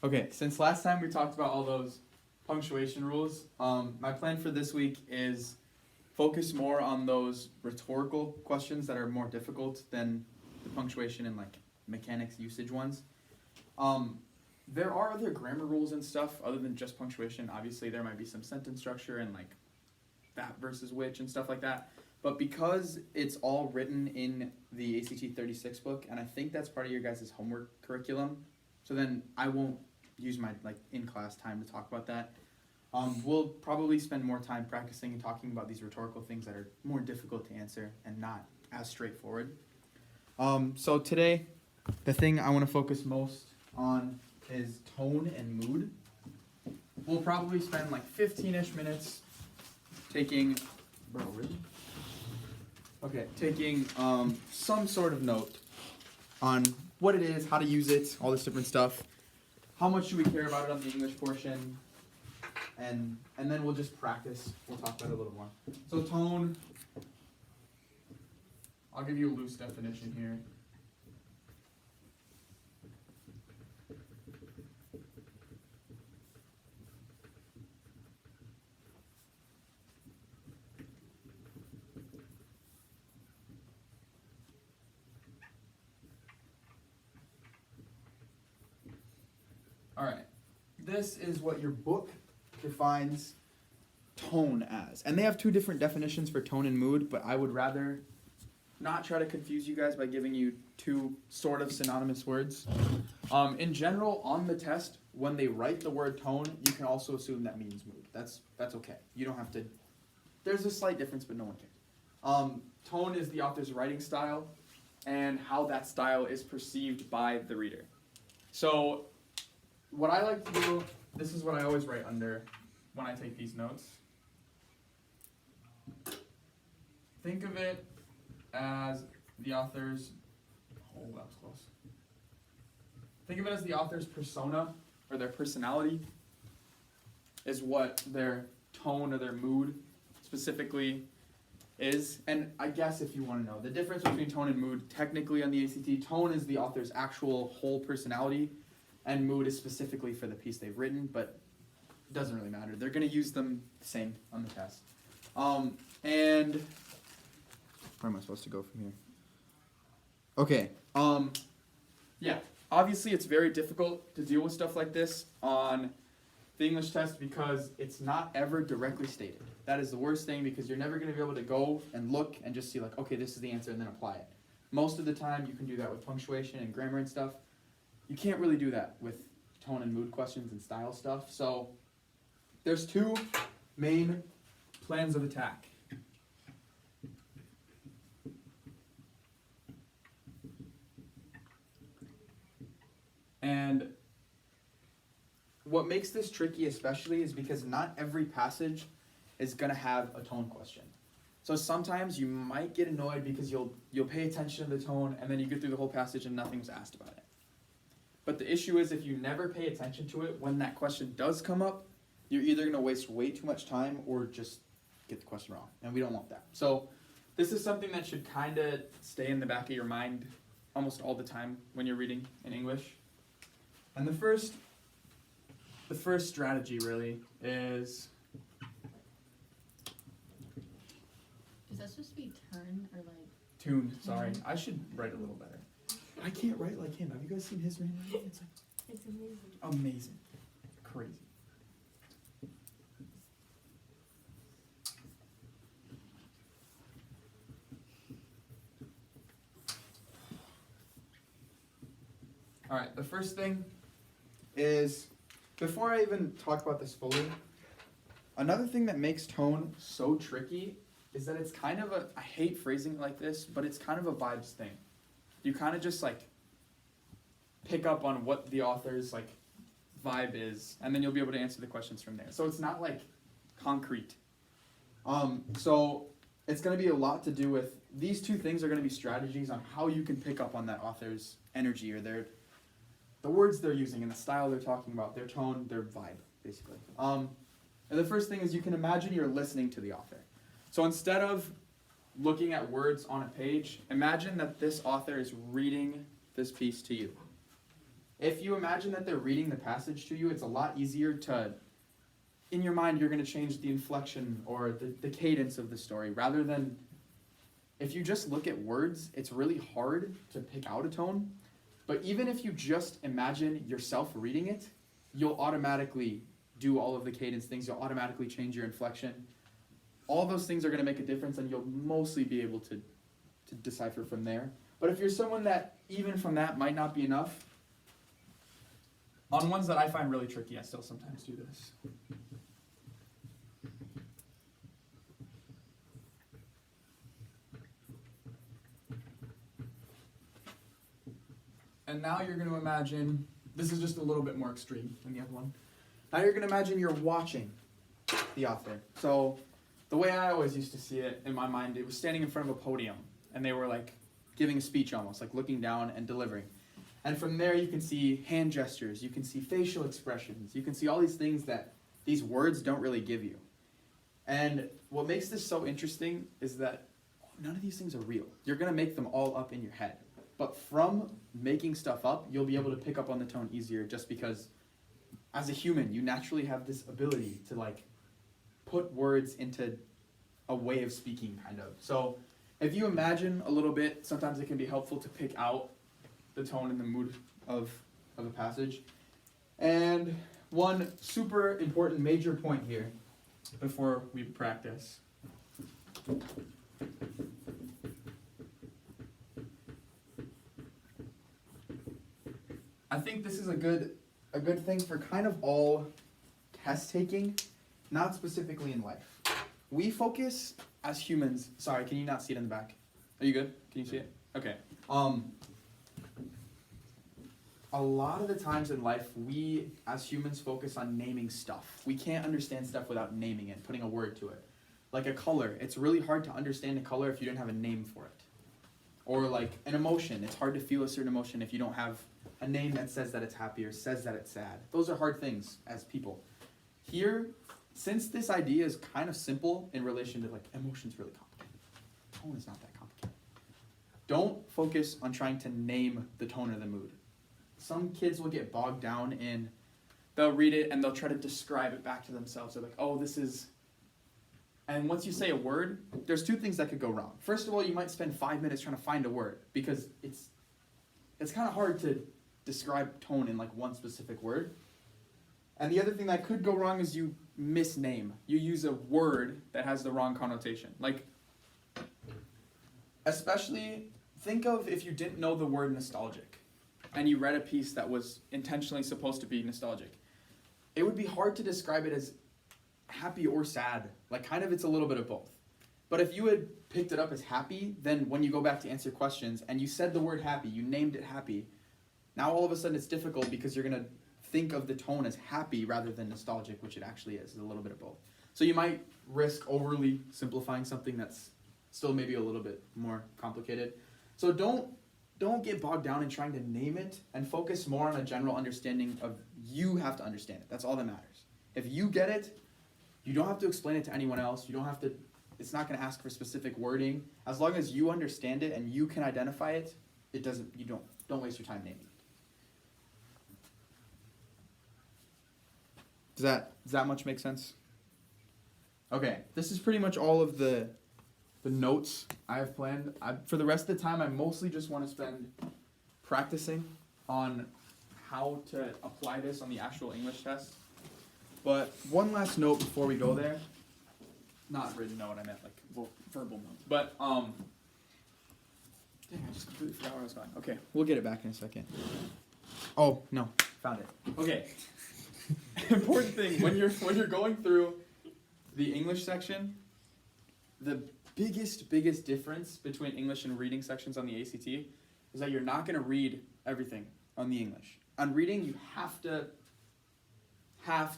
Okay, since last time we talked about all those punctuation rules, my plan for this week is focus more on those rhetorical questions that are more difficult than the punctuation and like mechanics usage ones. There are other grammar rules and stuff other than just punctuation. Obviously, there might be some sentence structure and like that versus which and stuff like that. But because it's all written in the ACT 36 book, and I think that's part of your guys' homework curriculum, so then I won't use my like in-class time to talk about that. We'll probably spend more time practicing and talking about these rhetorical things that are more difficult to answer and not as straightforward. So today, the thing I want to focus most on is tone and mood. We'll probably spend like 15-ish minutes taking, taking some sort of note on what it is, how to use it, all this different stuff. How much do we care about it on the English portion? And then we'll just practice. We'll talk about it a little more. So tone, I'll give you a loose definition here. All right, this is what your book defines tone as. And they have two different definitions for tone and mood, but I would rather not try to confuse you guys by giving you two sort of synonymous words. In general, on the test, when they write the word tone, you can also assume that means mood. That's okay. You don't have to, there's a slight difference, but no one cares. Tone is the author's writing style and how that style is perceived by the reader. So what I like to do, this is what I always write under when I take these notes. Think of it as the author's, oh, that was close. Think of it as the author's persona or their personality is what their tone or their mood specifically is. And I guess if you want to know, the difference between tone and mood, technically on the ACT, tone is the author's actual whole personality, and mood is specifically for the piece they've written, but it doesn't really matter. They're going to use them the same on the test. And where am I supposed to go from here? Okay. Yeah. Obviously, it's very difficult to deal with stuff like this on the English test because it's not ever directly stated. That is the worst thing because you're never going to be able to go and look and just see like, okay, this is the answer and then apply it. Most of the time, you can do that with punctuation and grammar and stuff. You can't really do that with tone and mood questions and style stuff. So there's two main plans of attack. And what makes this tricky especially is because not every passage is going to have a tone question. So sometimes you might get annoyed because you'll pay attention to the tone and then you get through the whole passage and nothing's asked about it. But the issue is if you never pay attention to it, when that question does come up, you're either going to waste way too much time or just get the question wrong. And we don't want that. So this is something that should kind of stay in the back of your mind almost all the time when you're reading in English. And the first strategy really is... Is that supposed to be turn or like... Tune, sorry. I should write a little better. I can't write like him. Have you guys seen his handwriting? It's like It's amazing. amazing. Crazy. Alright, the first thing is, before I even talk about this fully, another thing that makes tone so tricky is that it's kind of I hate phrasing it like this, but it's kind of a vibes thing. You kind of just like pick up on what the author's like vibe is, and then you'll be able to answer the questions from there. So it's not like concrete. So it's going to be a lot to do with, these two things are going to be strategies on how you can pick up on that author's energy or the words they're using and the style they're talking about, their tone, their vibe, basically. And the first thing is you can imagine you're listening to the author. So instead of looking at words on a page, imagine that this author is reading this piece to you. if you imagine that they're reading the passage to you, it's a lot easier to, in your mind, you're going to change the inflection or the cadence of the story rather than, if you just look at words, it's really hard to pick out a tone. But even if you just imagine yourself reading it, you'll automatically do all of the cadence things. You'll automatically change your inflection. All those things are going to make a difference, and you'll mostly be able to decipher from there. But if you're someone that even from that might not be enough, on ones that I find really tricky, I still sometimes do this. And now you're going to imagine, this is just a little bit more extreme than the other one. Now you're going to imagine you're watching the author. So the way I always used to see it in my mind, it was standing in front of a podium, and they were like giving a speech almost, like looking down and delivering. And from there you can see hand gestures, you can see facial expressions, you can see all these things that these words don't really give you. And what makes this so interesting is that none of these things are real. You're going to make them all up in your head. But from making stuff up, you'll be able to pick up on the tone easier just because as a human, you naturally have this ability to like put words into a way of speaking kind of. So if you imagine a little bit, sometimes it can be helpful to pick out the tone and the mood of a passage. And one super important major point here before we practice. I think this is a good thing for kind of all test taking, not specifically in life. We focus as humans. Sorry, can you not see it in the back? Are you good? Can you see it? Okay. A lot of the times in life, we as humans focus on naming stuff. We can't understand stuff without naming it, putting a word to it. Like a color, it's really hard to understand a color if you don't have a name for it. Or like an emotion, it's hard to feel a certain emotion if you don't have a name that says that it's happy or says that it's sad. Those are hard things as people. Here, since this idea is kind of simple in relation to like emotion's really complicated. Tone is not that complicated. Don't focus on trying to name the tone or the mood. Some kids will get bogged down in, they'll read it and they'll try to describe it back to themselves. They're like, oh, this is, and once you say a word, there's two things that could go wrong. First of all, you might spend 5 minutes trying to find a word because it's kind of hard to describe tone in like one specific word. And the other thing that could go wrong is you misname. You use a word that has the wrong connotation. Like, especially think of if you didn't know the word nostalgic and you read a piece that was intentionally supposed to be nostalgic. It would be hard to describe it as happy or sad. Like kind of it's a little bit of both. But if you had picked it up as happy, then when you go back to answer questions and you said the word happy, you named it happy, now all of a sudden it's difficult because you're going to think of the tone as happy rather than nostalgic, which it actually is a little bit of both. So you might risk overly simplifying something that's still maybe a little bit more complicated. So don't get bogged down in trying to name it and focus more on a general understanding of you have to understand it. That's all that matters. If you get it, you don't have to explain it to anyone else. You don't have to, it's not going to ask for specific wording. As long as you understand it and you can identify it, don't waste your time naming it. Does that much make sense? Okay, this is pretty much all of the notes I have planned. For the rest of the time, I mostly just want to spend practicing on how to apply this on the actual English test. But one last note before we go there. Not written note, I meant like verbal notes. But, dang, I just completely forgot where I was going. Okay, we'll get it back in a second. Oh, no, found it. Okay. Important thing, when you're going through the English section, the biggest difference between English and reading sections on the ACT is that you're not going to read everything on the English. On reading, you have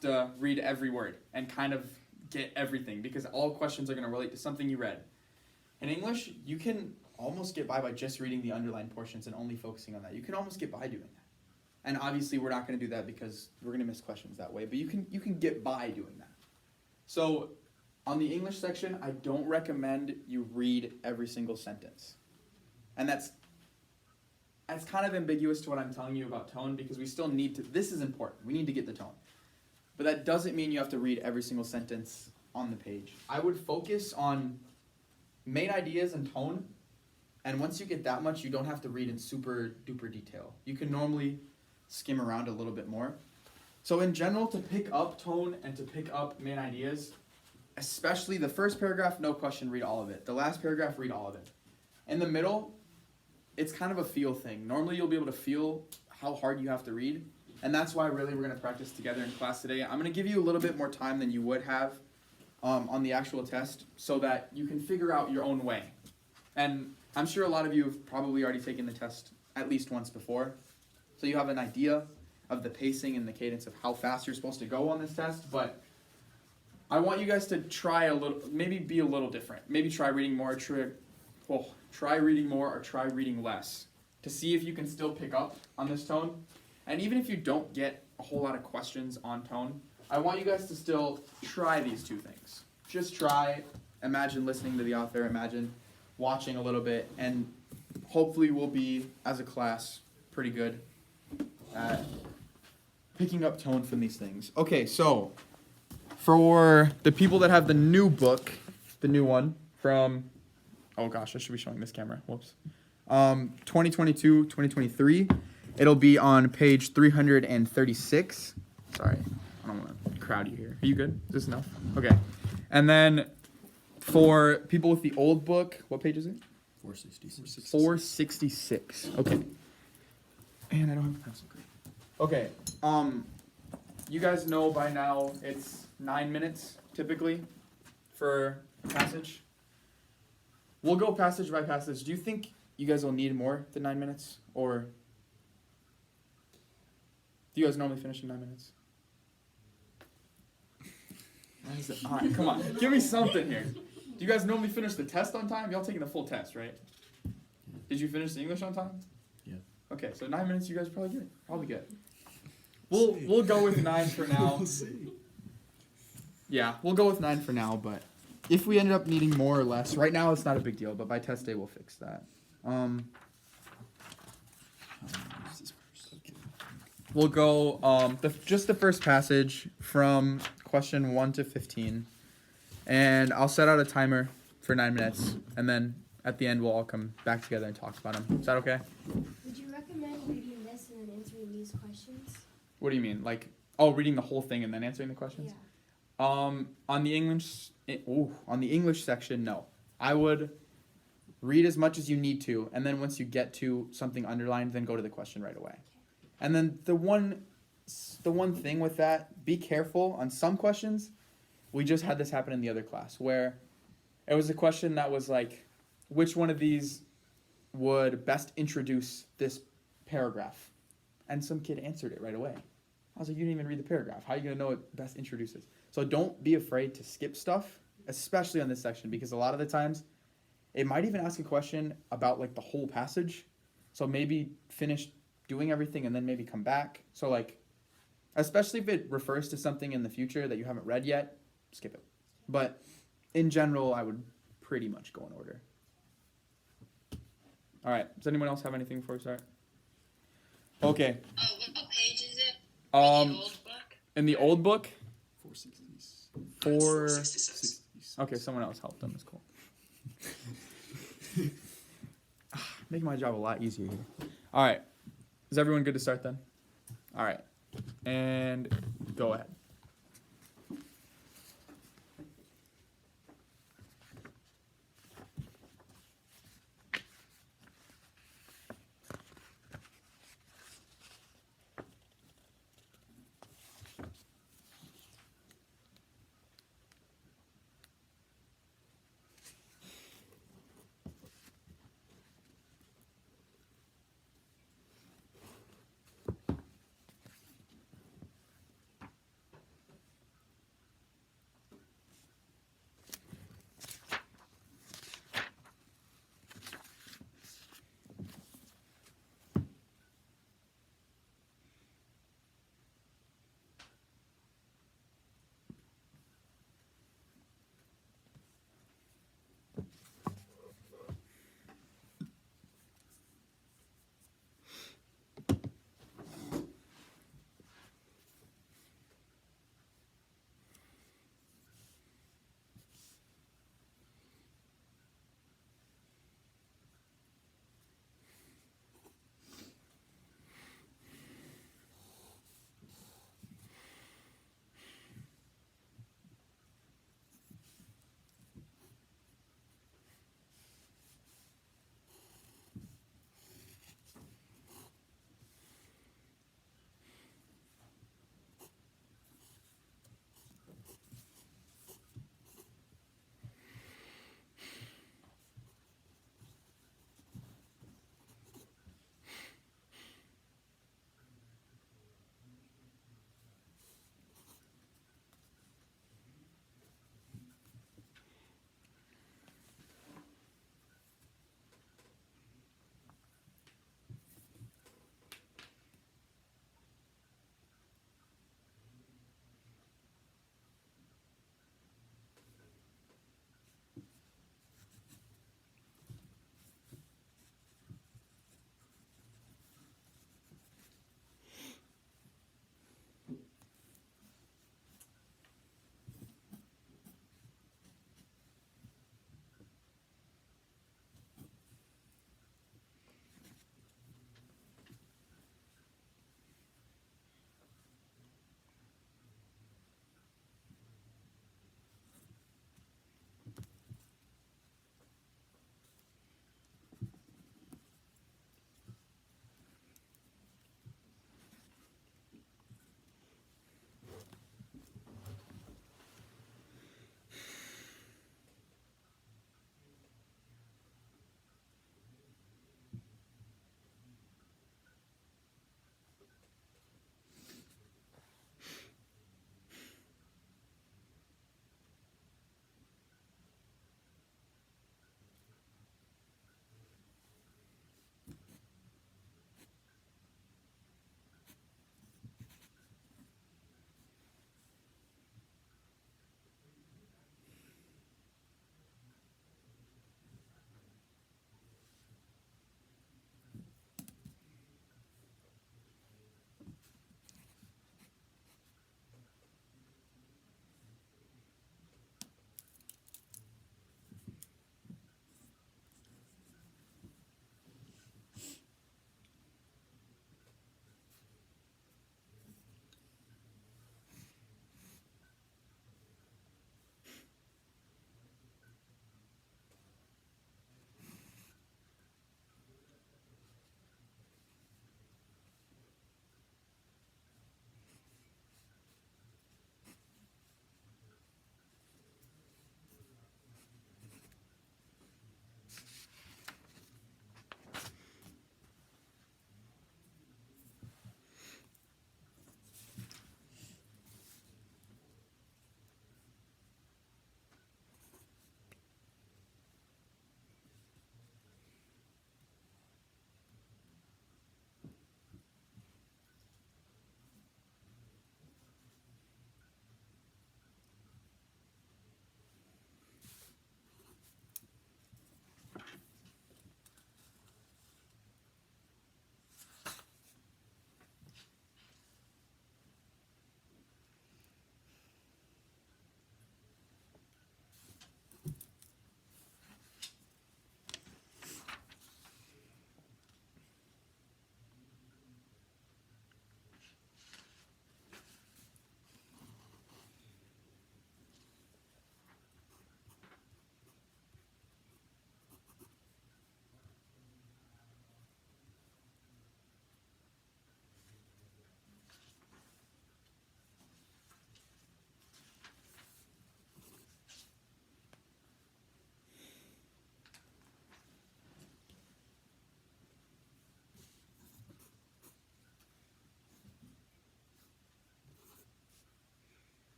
to read every word and kind of get everything because all questions are going to relate to something you read. In English, you can almost get by just reading the underlined portions and only focusing on that. You can almost get by doing that. And obviously, we're not going to do that because we're going to miss questions that way, but you can get by doing that. So on the English section, I don't recommend you read every single sentence. And it's kind of ambiguous to what I'm telling you about tone because we still need to, this is important. We need to get the tone. But that doesn't mean you have to read every single sentence on the page. I would focus on main ideas and tone. And once you get that much, you don't have to read in super duper detail. You can normally skim around a little bit more. So in general, to pick up tone and to pick up main ideas, especially the first paragraph, no question, read all of it. The last paragraph, read all of it. In the middle, it's kind of a feel thing. Normally you'll be able to feel how hard you have to read. And that's why really we're going to practice together in class today. I'm going to give you a little bit more time than you would have on the actual test so that you can figure out your own way. And I'm sure a lot of you have probably already taken the test at least once before. So you have an idea of the pacing and the cadence of how fast you're supposed to go on this test. But I want you guys to try a little, maybe be a little different. Maybe try reading more, try reading more or try reading less to see if you can still pick up on this tone. And even if you don't get a whole lot of questions on tone, I want you guys to still try these two things. Just try, imagine listening to the author, imagine watching a little bit, and hopefully we'll be, as a class, pretty good at picking up tone from these things. Okay, so for the people that have the new book, the new one from, oh gosh, I should be showing this camera, whoops. 2022, 2023, it'll be on page 336. Sorry, I don't want to crowd you here. Are you good? Is this enough? Okay. And then for people with the old book, what page is it? 466. 466. Okay. And I don't have a pencil. Great. Okay. You guys know by now it's 9 minutes typically for a passage. We'll go passage by passage. Do you think you guys will need more than 9 minutes, or do you guys normally finish in 9 minutes? All right, come on, give me something here. Do you guys normally finish the test on time? Y'all taking the full test, right? Did you finish the English on time? Yeah. Okay, so 9 minutes, you guys are probably good. Probably good. We'll go with 9 for now. We'll see. Yeah, we'll go with 9 for now, but if we ended up needing more or less, right now it's not a big deal, but by test day we'll fix that. We'll go just the first passage from question 1 to 15, and I'll set out a timer for 9 minutes, and then at the end we'll all come back together and talk about them. Is that okay? Would you recommend reading this and then answering these questions? What do you mean? Like, reading the whole thing and then answering the questions? Yeah. On the English section, no. I would read as much as you need to, and then once you get to something underlined, then go to the question right away. And then the one thing with that, be careful on some questions. We just had this happen in the other class where it was a question that was like, which one of these would best introduce this paragraph? And some kid answered it right away. I was like, you didn't even read the paragraph. How are you going to know it best introduces? So don't be afraid to skip stuff, especially on this section, because a lot of the times it might even ask a question about like the whole passage. So maybe finish doing everything and then maybe come back. So like, especially if it refers to something in the future that you haven't read yet, skip it. But in general, I would pretty much go in order. All right. Does anyone else have anything before we start? Okay. What page is it? Um, The old book? in the old book, 460s. 466. okay, someone else helped them. That's cool. Making my job a lot easier here. All right. Is everyone good to start then? All right. And go ahead.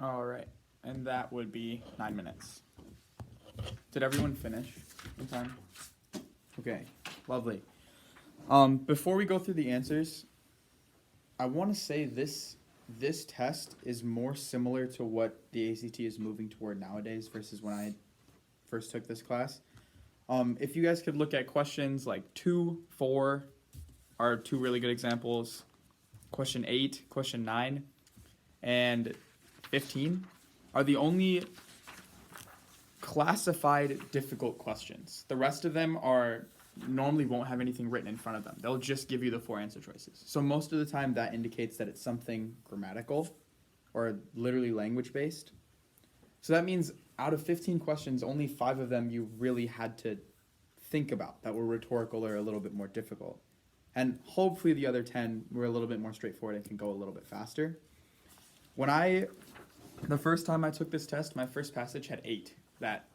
All right, and that would be 9 minutes. Did everyone finish in time? Okay, lovely. Before we go through the answers, I want to say this test is more similar to what the ACT is moving toward nowadays versus when I first took this class. If you guys could look at questions like 2, 4 are two really good examples. Question 8, question 9, and 15 are the only classified difficult questions. The rest of them are normally won't have anything written in front of them. They'll just give you the 4 answer choices. So most of the time that indicates that it's something grammatical or literally language based. So that means out of 15 questions, only 5 of them you really had to think about that were rhetorical or a little bit more difficult. And hopefully the other 10 were a little bit more straightforward and can go a little bit faster. The first time I took this test, my first passage had 8 that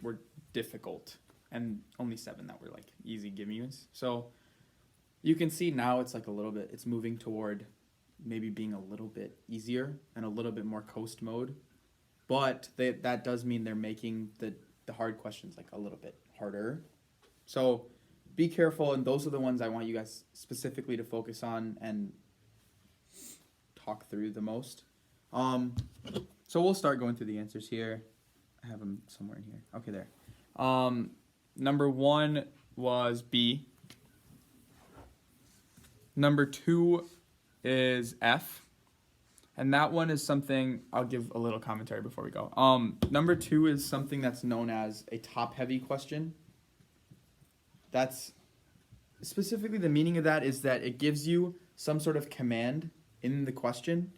were difficult and only 7 that were like easy gimmes. So you can see now it's like it's moving toward maybe being a little bit easier and a little bit more coast mode. But that does mean they're making the hard questions like a little bit harder. So be careful, and those are the ones I want you guys specifically to focus on and talk through the most. So we'll start going through the answers here. I have them somewhere in here. Okay, there. Number 1 was B. Number 2 is F. And that one is something, I'll give a little commentary before we go. Number 2 is something that's known as a top-heavy question. That's specifically the meaning of that is that it gives you some sort of command in the question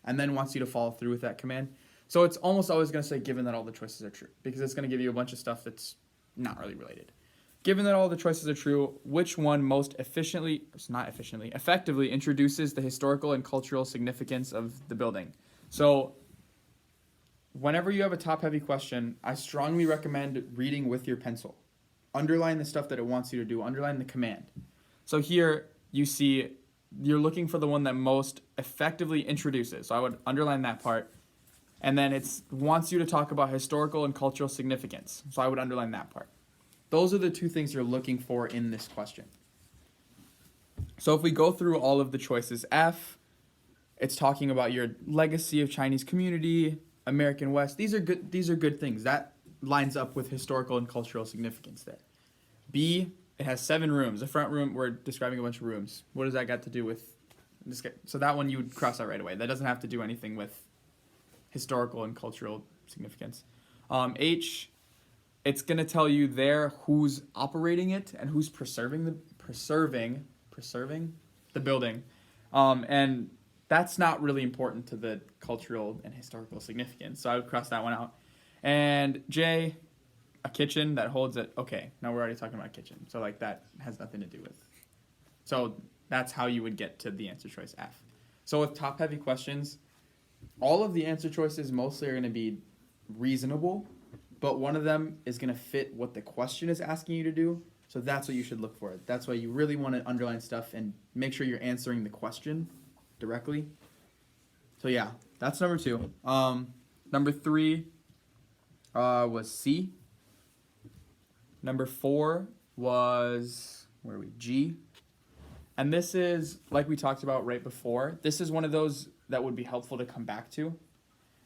and then wants you to follow through with that command. So it's almost always going to say, given that all the choices are true, because it's going to give you a bunch of stuff that's not really related. Given that all the choices are true, which one effectively introduces the historical and cultural significance of the building? So whenever you have a top-heavy question, I strongly recommend reading with your pencil. Underline the stuff that it wants you to do. Underline the command. So here you see you're looking for the one that most effectively introduces. So I would underline that part. And then it wants you to talk about historical and cultural significance. So I would underline that part. Those are the 2 things you're looking for in this question. So if we go through all of the choices, F, it's talking about your legacy of Chinese community, American West. These are good things. That lines up with historical and cultural significance there. B, it has 7 rooms. The front room, we're describing a bunch of rooms. What does that got to do with this? So that one you would cross out right away. That doesn't have to do anything with historical and cultural significance. H, it's going to tell you there who's operating it and who's preserving the building. And that's not really important to the cultural and historical significance. So I would cross that one out. And J, a kitchen that holds it. Okay, now we're already talking about kitchen. So like that has nothing to do with. So that's how you would get to the answer choice F. So with top-heavy questions, all of the answer choices mostly are going to be reasonable, but one of them is going to fit what the question is asking you to do. So that's what you should look for. That's why you really want to underline stuff and make sure you're answering the question directly. So yeah, that's number 2. Number 3 was C. Number 4 was, where are we? G. And this is, like we talked about right before, this is one of those that would be helpful to come back to.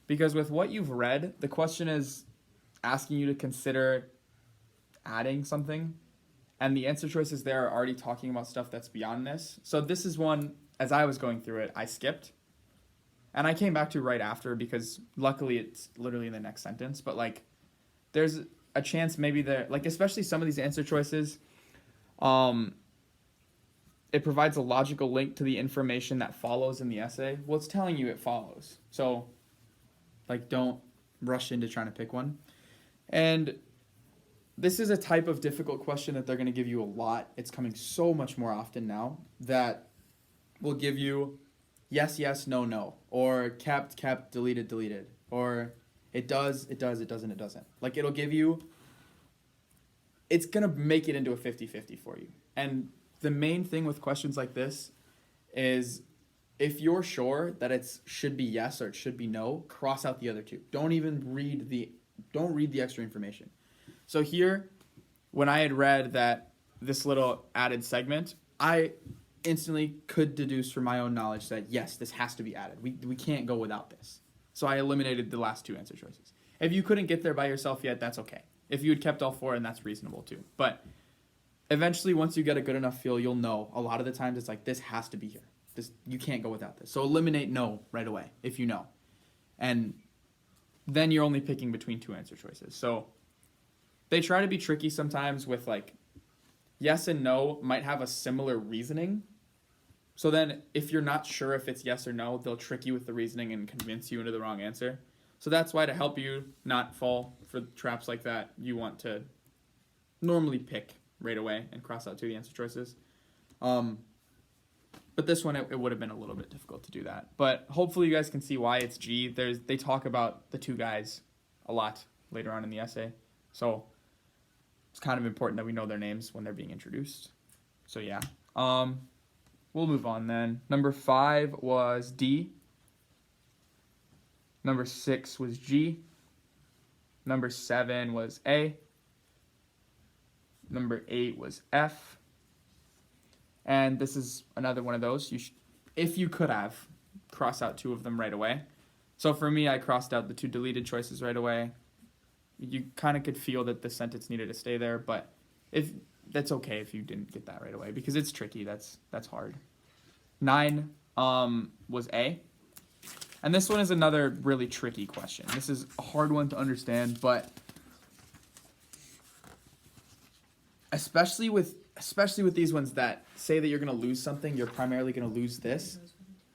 Because with what you've read, the question is asking you to consider adding something. And the answer choices there are already talking about stuff that's beyond this. So this is one, as I was going through it, I skipped. And I came back to right after because luckily it's literally in the next sentence. But like, there's a chance maybe there, like especially some of these answer choices, it provides a logical link to the information that follows in the essay. Well, it's telling you it follows. So like, don't rush into trying to pick one. And this is a type of difficult question that they're going to give you a lot. It's coming so much more often now that will give you yes, yes, no, no, or kept, kept, deleted, deleted, or it does, it does, it doesn't, it doesn't. Like it'll give you, it's going to make it into a 50-50 for you. And the main thing with questions like this is if you're sure that it should be yes or it should be no, cross out the other two. Don't read the extra information. So here, when I had read that this little added segment, I instantly could deduce from my own knowledge that yes, this has to be added. We can't go without this. So I eliminated the last two answer choices. If you couldn't get there by yourself yet, that's okay. If you had kept all four, and that's reasonable too. But eventually, once you get a good enough feel, you'll know. A lot of the times, it's like, this has to be here. You can't go without this. So eliminate no right away if you know. And then you're only picking between two answer choices. So they try to be tricky sometimes with like yes and no might have a similar reasoning. So then if you're not sure if it's yes or no, they'll trick you with the reasoning and convince you into the wrong answer. So that's why, to help you not fall for traps like that, you want to normally pick right away and cross out two of the answer choices. But this one, it would have been a little bit difficult to do that. But hopefully you guys can see why it's G. They talk about the two guys a lot later on in the essay. So it's kind of important that we know their names when they're being introduced. So yeah. We'll move on then. Number 5 was D. Number 6 was G. Number 7 was A. Number 8 was F. And this is another one of those. If you could have, cross out 2 of them right away. So for me, I crossed out the 2 deleted choices right away. You kind of could feel that the sentence needed to stay there, but if that's okay if you didn't get that right away, because it's tricky. That's hard. 9 was A. And this one is another really tricky question. This is a hard one to understand, but especially with these ones that say that you're going to lose something, you're primarily going to lose this.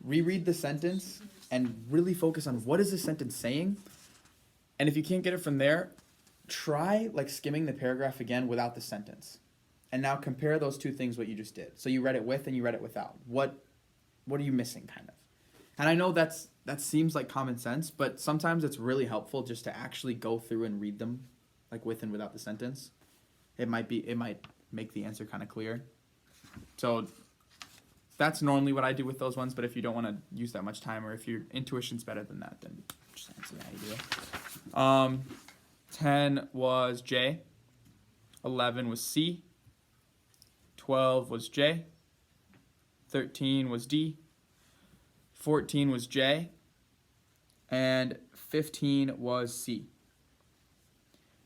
Reread the sentence and really focus on what is the sentence saying. And if you can't get it from there, try like skimming the paragraph again without the sentence. And now compare those two things, what you just did. So you read it with and you read it without. What are you missing, kind of? And I know that seems like common sense, but sometimes it's really helpful just to actually go through and read them, like with and without the sentence. It might make the answer kind of clear. So that's normally what I do with those ones, but if you don't want to use that much time, or if your intuition's better than that, then just answer how you do it. 10 was J. 11 was C. 12 was J. 13 was D. 14 was J. And 15 was C.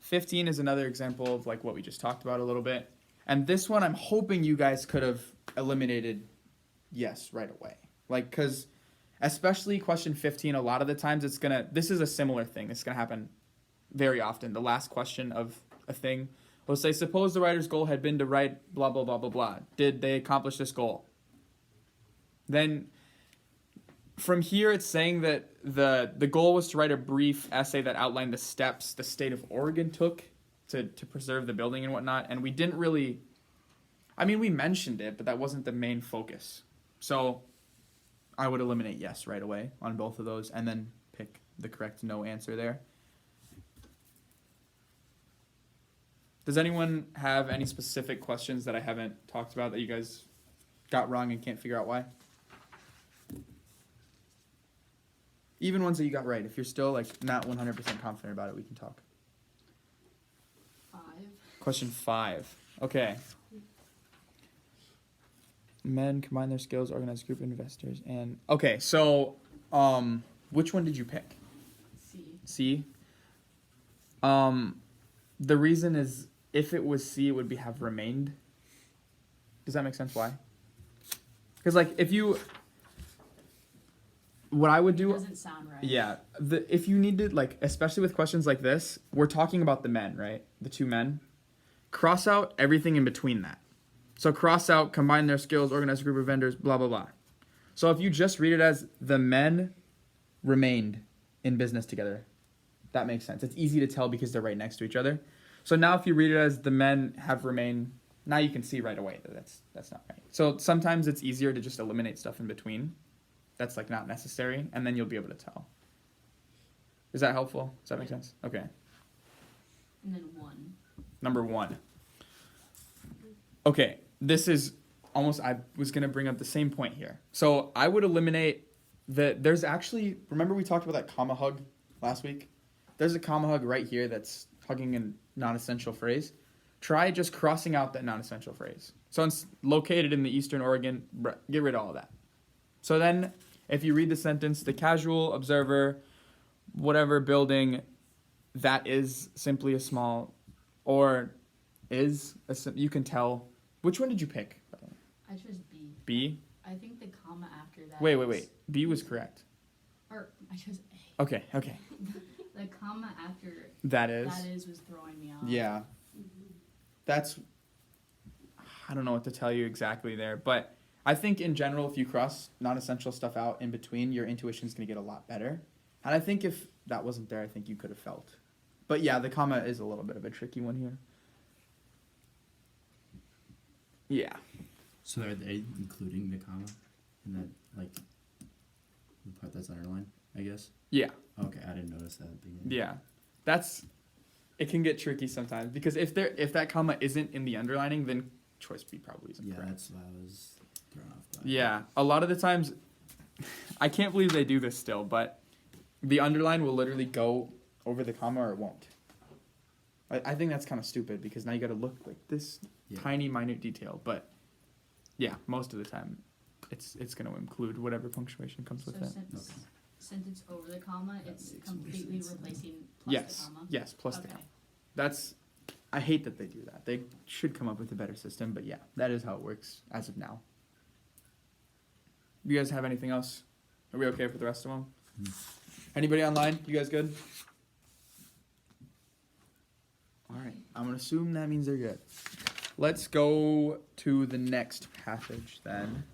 15 is another example of like what we just talked about a little bit. And this one, I'm hoping you guys could have eliminated yes right away. Like, because especially question 15, a lot of the times this is a similar thing. It's going to happen very often. The last question of a thing will say, suppose the writer's goal had been to write blah, blah, blah, blah, blah. Did they accomplish this goal? Then from here, it's saying that the goal was to write a brief essay that outlined the steps the state of Oregon took to preserve the building and whatnot. And we didn't really, we mentioned it, but that wasn't the main focus. So I would eliminate yes right away on both of those and then pick the correct no answer there. Does anyone have any specific questions that I haven't talked about that you guys got wrong and can't figure out why? Even ones that you got right. If you're still like not 100% confident about it, we can talk. 5. Question 5. Okay. Men combine their skills, organize a group of investors, and okay. So, which one did you pick? C. C. The reason is if it was C, it would have remained. Does that make sense? Why? Because like if you. What I would do, Doesn't sound right. yeah, if you need to, like, especially with questions like this, we're talking about the men, right? The 2 men. Cross out everything in between that. So cross out, combine their skills, organize a group of vendors, blah, blah, blah. So if you just read it as the men remained in business together, that makes sense. It's easy to tell because they're right next to each other. So now if you read it as the men have remained, now you can see right away that that's not right. So sometimes it's easier to just eliminate stuff in between. That's like not necessary, and then you'll be able to tell. Is that helpful? Does that make sense? Okay. And then 1. Number 1. Okay, this is I was gonna bring up the same point here. So I would eliminate there's actually, remember we talked about that comma hug last week? There's a comma hug right here that's hugging a non-essential phrase. Try just crossing out that non-essential phrase. So it's located in the Eastern Oregon, get rid of all of that. So then if you read the sentence, the casual observer, whatever building, that is simply a small, or is, you can tell. Which one did you pick? I chose B. B? I think the comma after that. Wait. B was correct. Or I chose A. Okay. The comma after That is. was throwing me off. Yeah. That's, I don't know what to tell you exactly there, but I think in general, if you cross non-essential stuff out in between, your intuition is going to get a lot better. And I think if that wasn't there, I think you could have felt. But yeah, the comma is a little bit of a tricky one here. Yeah. So are they including the comma in that, like, the part that's underlined, I guess? Yeah. Okay, I didn't notice that at the beginning. Yeah. It can get tricky sometimes because if that comma isn't in the underlining, then choice B probably isn't Yeah, correct. that's why I was thrown off by. Yeah, a lot of the times, I can't believe they do this still, but the underline will literally go over the comma or it won't. I think that's kind of stupid because now you got to look like this tiny minute detail, but yeah, most of the time, it's going to include whatever punctuation comes with it. Sentence over the comma, it's makes completely more sense. replacing plus the comma. Yes, plus the Okay. comma. I hate that they do that. They should come up with a better system, but yeah, that is how it works as of now. You guys have anything else? Are we okay for the rest of them? Anybody online? You guys good? All right. I'm going to assume that means they're good. Let's go to the next passage then.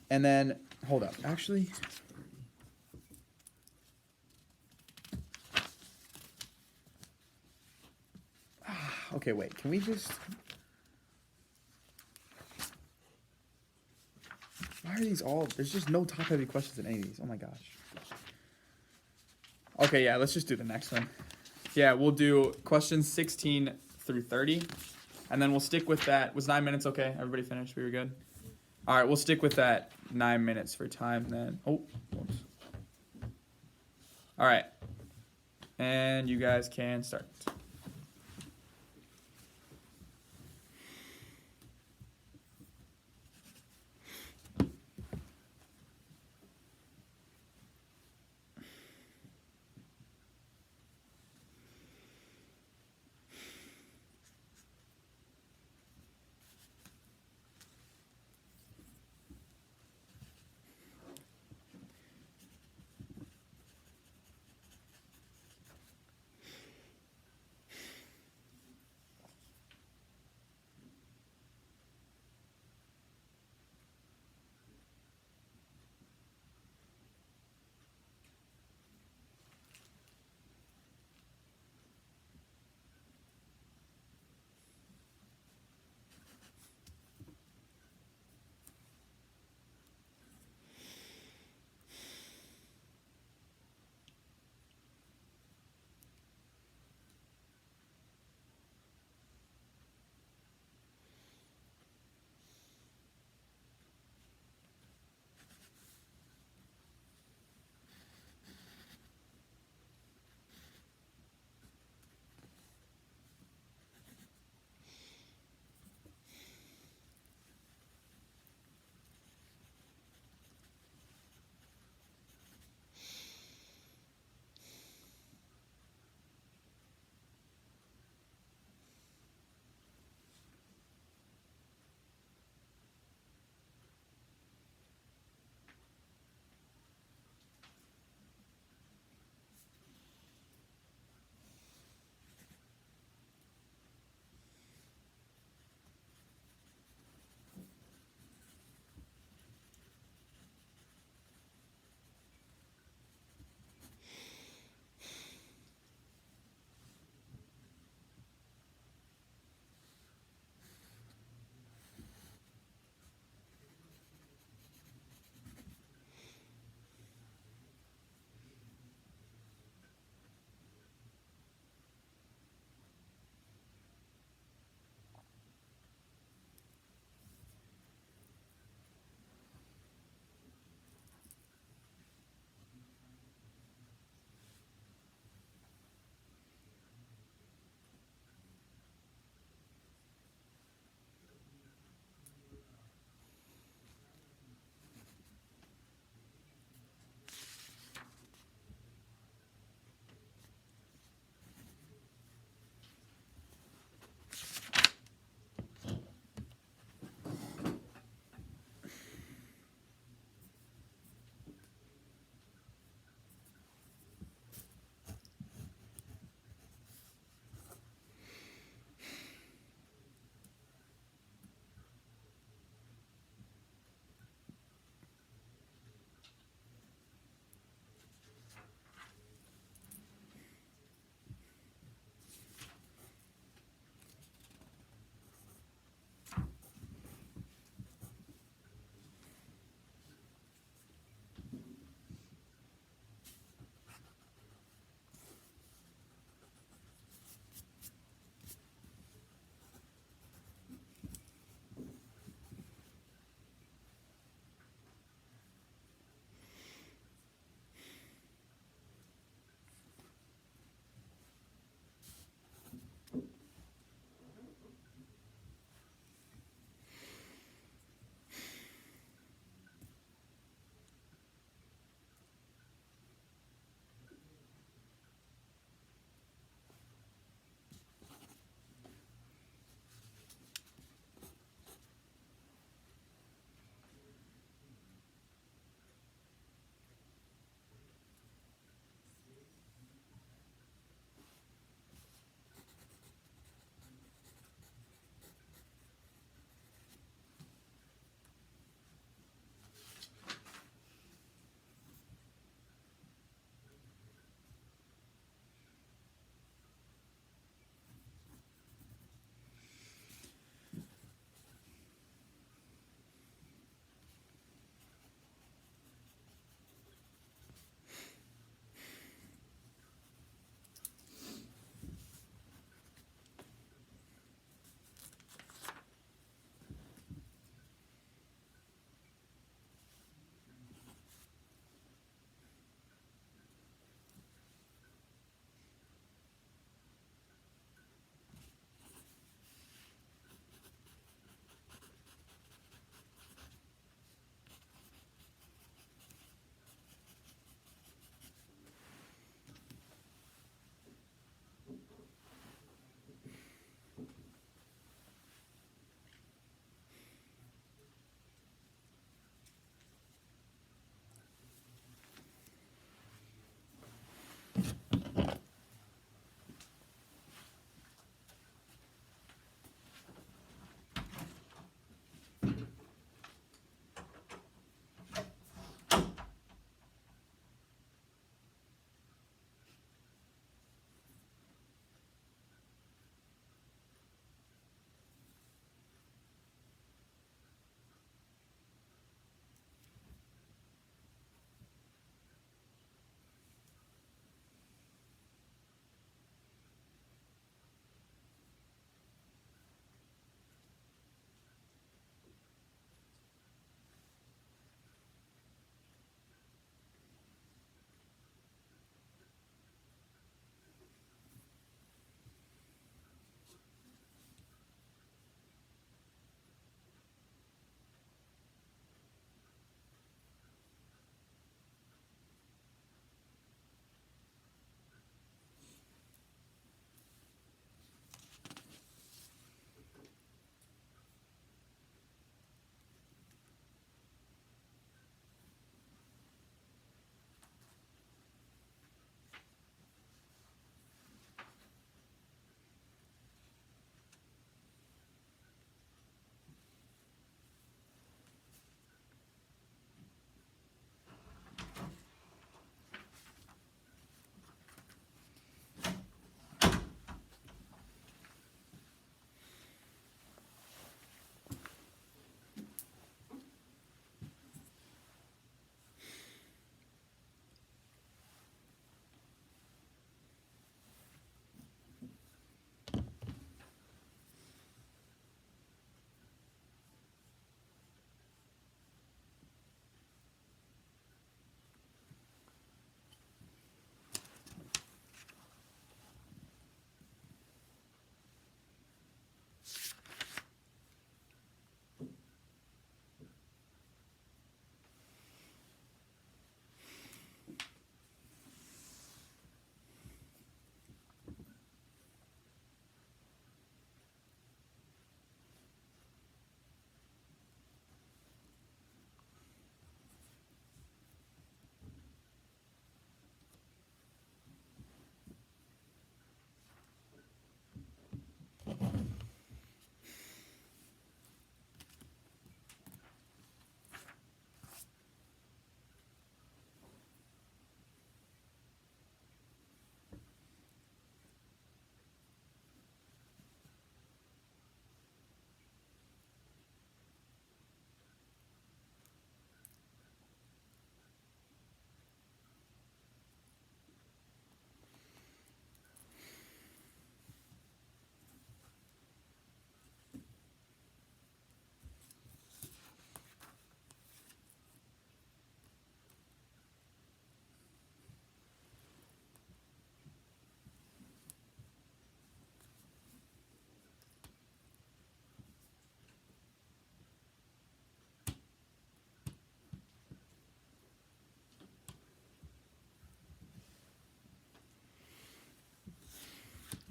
And then, hold up. Actually, okay, wait. Can we just... Why are these all... There's just no top-heavy questions in any of these. Oh my gosh. Okay, yeah, let's just do the next one. Yeah, we'll do questions 16 through 30. And then we'll stick with that. Was 9 minutes okay? Everybody finished? We were good? All right, we'll stick with that 9 minutes for time then. Oh, whoops. All right. And you guys can start.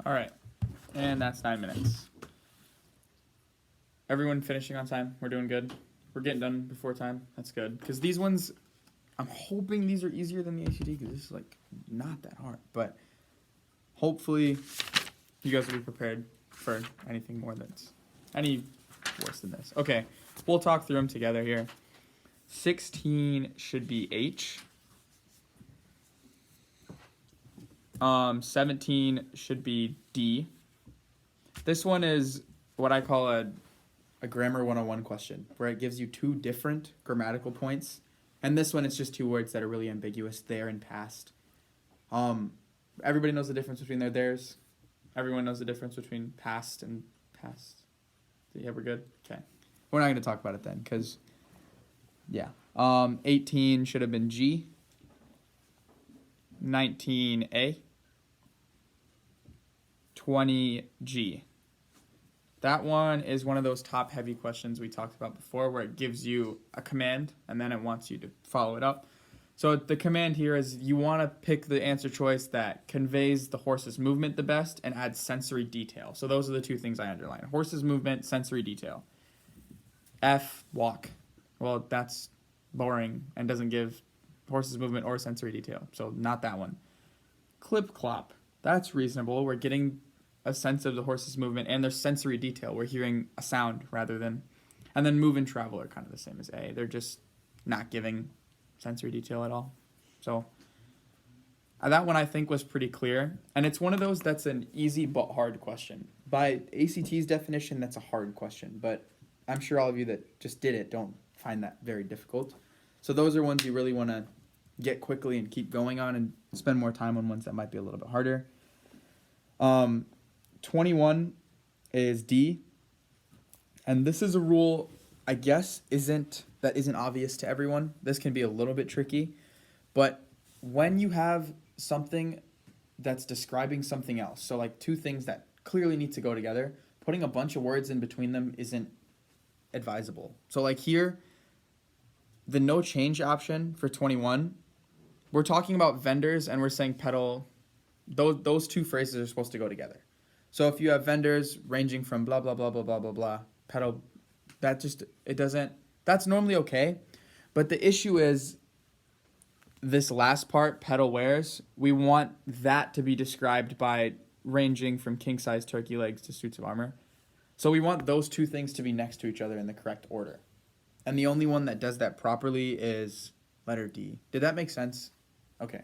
All right, and that's 9 minutes. Everyone finishing on time? We're doing good? We're getting done before time? That's good. Because these ones, I'm hoping these are easier than the ACT because this is like not that hard. But hopefully you guys will be prepared for anything more that's any worse than this. Okay, we'll talk through them together here. 16 should be H. 17 should be D. This one is what I call a grammar 101 question, where it gives you two different grammatical points. And this one, it's just two words that are really ambiguous, there and past. Everybody knows the difference between their theirs. Everyone knows the difference between past and past. Yeah, we're good? Okay. We're not going to talk about it then, because, yeah. 18 should have been G. 19A. 20G. That one is one of those top heavy questions we talked about before where it gives you a command and then it wants you to follow it up. So the command here is you want to pick the answer choice that conveys the horse's movement the best and adds sensory detail. So those are the two things I underline. Horse's movement, sensory detail. F, walk. Well, that's boring and doesn't give horse's movement or sensory detail. So not that one. Clip clop. That's reasonable. We're getting a sense of the horse's movement and their sensory detail. We're hearing a sound rather than... And then move and travel are kind of the same as A. They're just not giving sensory detail at all. So that one I think was pretty clear. And it's one of those that's an easy but hard question. By ACT's definition, that's a hard question. But I'm sure all of you that just did it don't find that very difficult. So those are ones you really want to get quickly and keep going on and spend more time on ones that might be a little bit harder. 21 is D. And this is a rule, I guess, isn't obvious to everyone. This can be a little bit tricky. But when you have something that's describing something else, so like two things that clearly need to go together, putting a bunch of words in between them isn't advisable. So like here, the no change option for 21, we're talking about vendors and we're saying pedal. Those two phrases are supposed to go together. So if you have vendors ranging from blah, blah, blah, blah, blah, blah, blah, pedal, that's normally okay. But the issue is this last part, pedal wears, we want that to be described by ranging from king-size turkey legs to suits of armor. So we want those two things to be next to each other in the correct order. And the only one that does that properly is letter D. Did that make sense? Okay.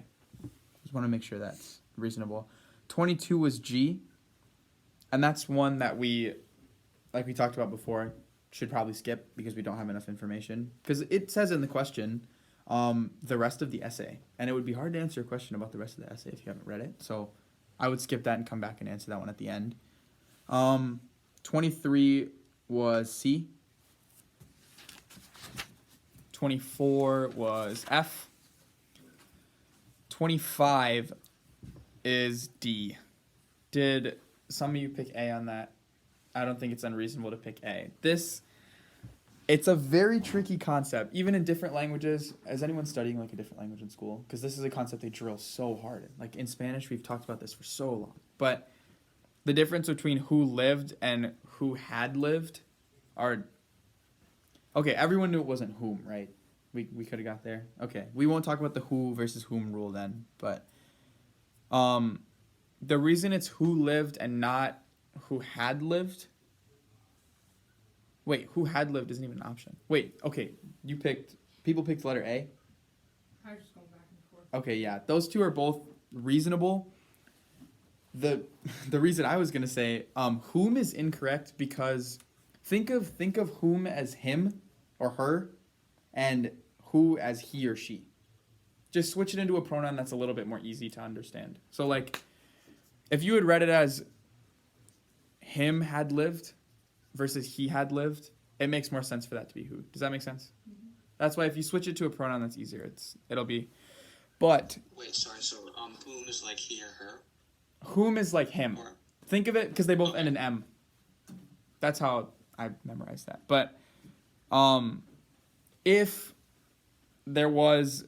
Just want to make sure that's reasonable. 22 was G. And that's one that we, like we talked about before, should probably skip because we don't have enough information. Because it says in the question, the rest of the essay. And it would be hard to answer a question about the rest of the essay if you haven't read it. So I would skip that and come back and answer that one at the end. 23 was C. 24 was F. 25 is D. Did some of you pick A on that? I don't think it's unreasonable to pick A. It's a very tricky concept, even in different languages. Is anyone studying like a different language in school? Because this is a concept they drill so hard in. Like in Spanish, we've talked about this for so long. But the difference between who lived and who had lived are... Okay, everyone knew it wasn't whom, right? We could have got there. Okay, we won't talk about the who versus whom rule then. But the reason it's who lived and not who had lived... Wait, who had lived isn't even an option. Wait, okay, people picked letter A? I was just going back and forth. Okay, yeah, those two are both reasonable. The reason I was gonna say whom is incorrect because think of whom as him or her and who as he or she. Just switch it into a pronoun that's a little bit more easy to understand. So like if you had read it as him had lived versus he had lived, it makes more sense for that to be who. Does that make sense? Mm-hmm. That's why if you switch it to a pronoun that's easier, it'll be. But Wait, sorry. So, whom is like he or her? Whom is like him. Or, Think of it because they both end in M. That's how I memorized that. But if there was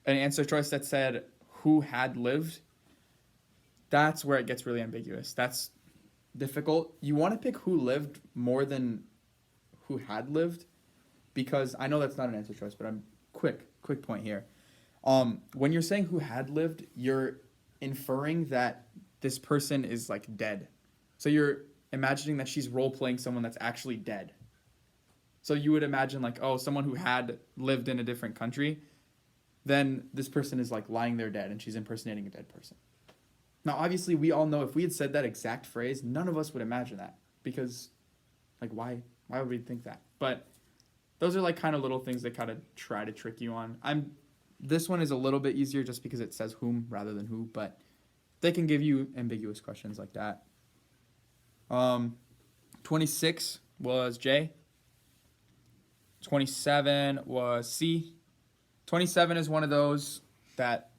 an answer choice that said who had lived, that's where it gets really ambiguous. That's difficult. You want to pick who lived more than who had lived, because I know that's not an answer choice, but I'm quick point here. When you're saying who had lived, you're inferring that this person is like dead. So you're imagining that she's role playing someone that's actually dead. So you would imagine like, oh, someone who had lived in a different country, then this person is like lying there dead and she's impersonating a dead person. Now, obviously, we all know if we had said that exact phrase, none of us would imagine that, because like, why would we think that? But those are like kind of little things that kind of try to trick you on. This one is a little bit easier just because it says whom rather than who, but they can give you ambiguous questions like that. 26 was J. 27 was C. 27 is one of those that,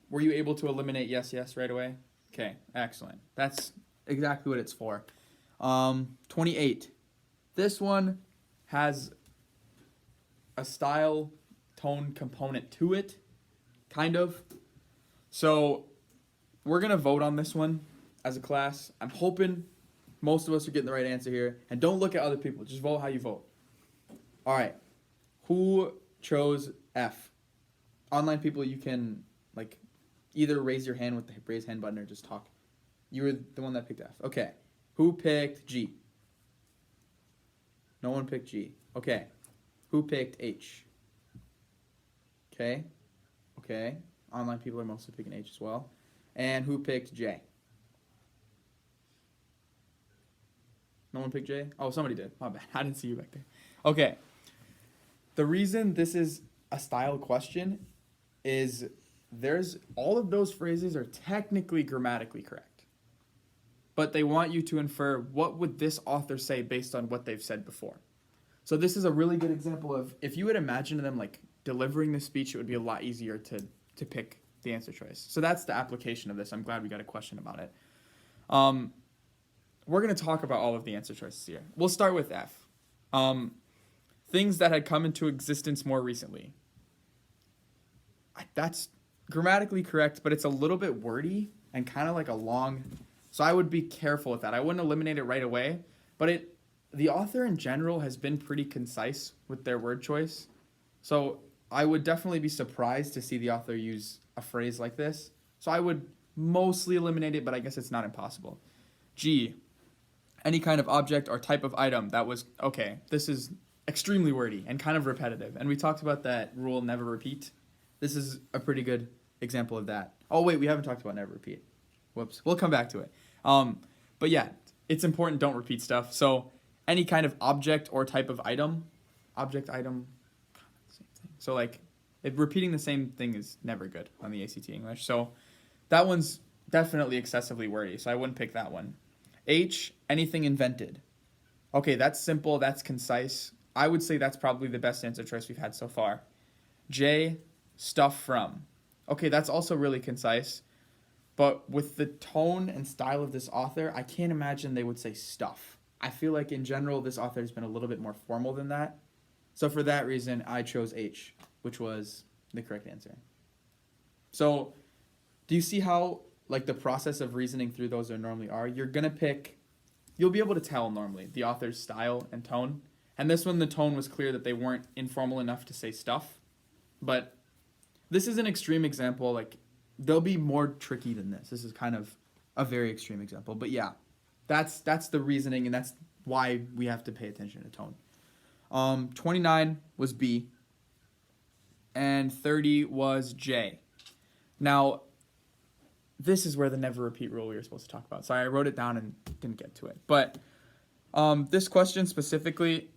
were you able to eliminate yes right away? Okay, excellent. That's exactly what it's for. 28. This one has a style tone component to it, kind of. So we're going to vote on this one as a class. I'm hoping most of us are getting the right answer here. And don't look at other people. Just vote how you vote. All right. Who chose F? Online people, you can like either raise your hand with the raise hand button or just talk. You were the one that picked F. Okay. Who picked G? No one picked G. Okay. Who picked H? Okay. Online people are mostly picking H as well. And who picked J? No one picked J? Oh, somebody did. My bad. I didn't see you back there. Okay. The reason this is a style question is all of those phrases are technically grammatically correct. But they want you to infer what would this author say based on what they've said before. So this is a really good example of, if you would imagine them like delivering the speech, it would be a lot easier to pick the answer choice. So that's the application of this. I'm glad we got a question about it. We're going to talk about all of the answer choices here. We'll start with F. Things that had come into existence more recently. That's grammatically correct, but it's a little bit wordy and kind of like a long, so I would be careful with that. I wouldn't eliminate it right away, but the author in general has been pretty concise with their word choice. So I would definitely be surprised to see the author use a phrase like this. So I would mostly eliminate it, but I guess it's not impossible. G, any kind of object or type of item that was, okay, this is extremely wordy and kind of repetitive. And we talked about that rule, never repeat. This is a pretty good example of that. Oh, wait, we haven't talked about never repeat. Whoops. We'll come back to it. But yeah, it's important, don't repeat stuff. So any kind of object or type of item, object, item, same thing. So like, repeating the same thing is never good on the ACT English. So that one's definitely excessively wordy, so I wouldn't pick that one. H, anything invented. Okay, that's simple, that's concise. I would say that's probably the best answer choice we've had so far. J, stuff from. Okay, that's also really concise, but with the tone and style of this author, I can't imagine they would say stuff. I feel like in general, this author has been a little bit more formal than that. So for that reason, I chose H, which was the correct answer. So do you see how like the process of reasoning through those normally are? You'll be able to tell normally the author's style and tone. And this one, the tone was clear that they weren't informal enough to say stuff. But this is an extreme example. Like, they'll be more tricky than this. This is kind of a very extreme example. But yeah, that's the reasoning, and that's why we have to pay attention to tone. 29 was B, and 30 was J. Now, this is where the never repeat rule we were supposed to talk about. Sorry, I wrote it down and didn't get to it. But this question specifically,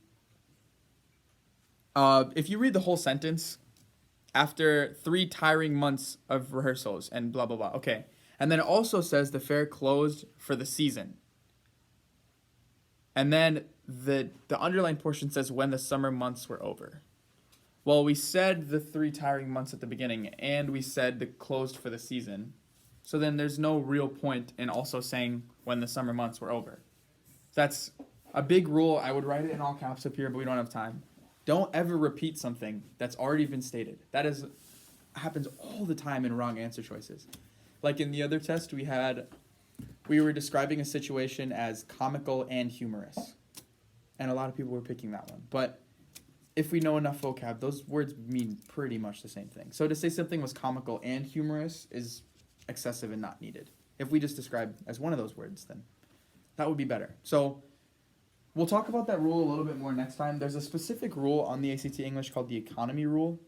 if you read the whole sentence, after 3 tiring months of rehearsals and blah, blah, blah. Okay. And then it also says the fair closed for the season. And then the underlined portion says when the summer months were over. Well, we said the 3 tiring months at the beginning, and we said the closed for the season. So then there's no real point in also saying when the summer months were over. That's a big rule. I would write it in all caps up here, but we don't have time. Don't ever repeat something that's already been stated. Happens all the time in wrong answer choices. like in the other test, we were describing a situation as comical and humorous. And a lot of people were picking that one. But if we know enough vocab, those words mean pretty much the same thing. So to say something was comical and humorous is excessive and not needed. If we just describe as one of those words, then that would be better. So we'll talk about that rule a little bit more next time. There's a specific rule on the ACT English called the economy rule.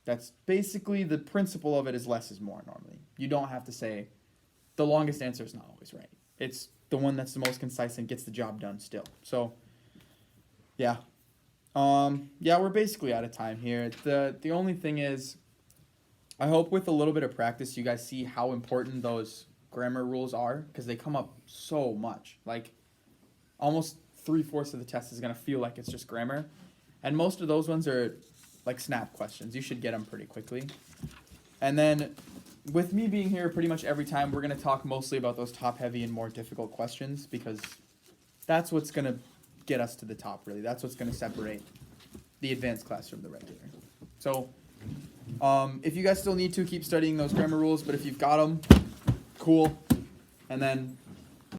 That's basically the principle of it is less is more normally. You don't have to say the longest answer is not always right. It's the one that's the most concise and gets the job done still. So yeah. We're basically out of time here. The only thing is, I hope with a little bit of practice you guys see how important those grammar rules are, because they come up so much. Like almost 3/4 of the test is gonna feel like it's just grammar, and most of those ones are like snap questions. You should get them pretty quickly. And then with me being here pretty much every time, we're gonna talk mostly about those top heavy and more difficult questions, because that's what's gonna get us to the top, really. That's what's going to separate the advanced class from the regular. So if you guys still need to, keep studying those grammar rules, but if you've got them, cool. And then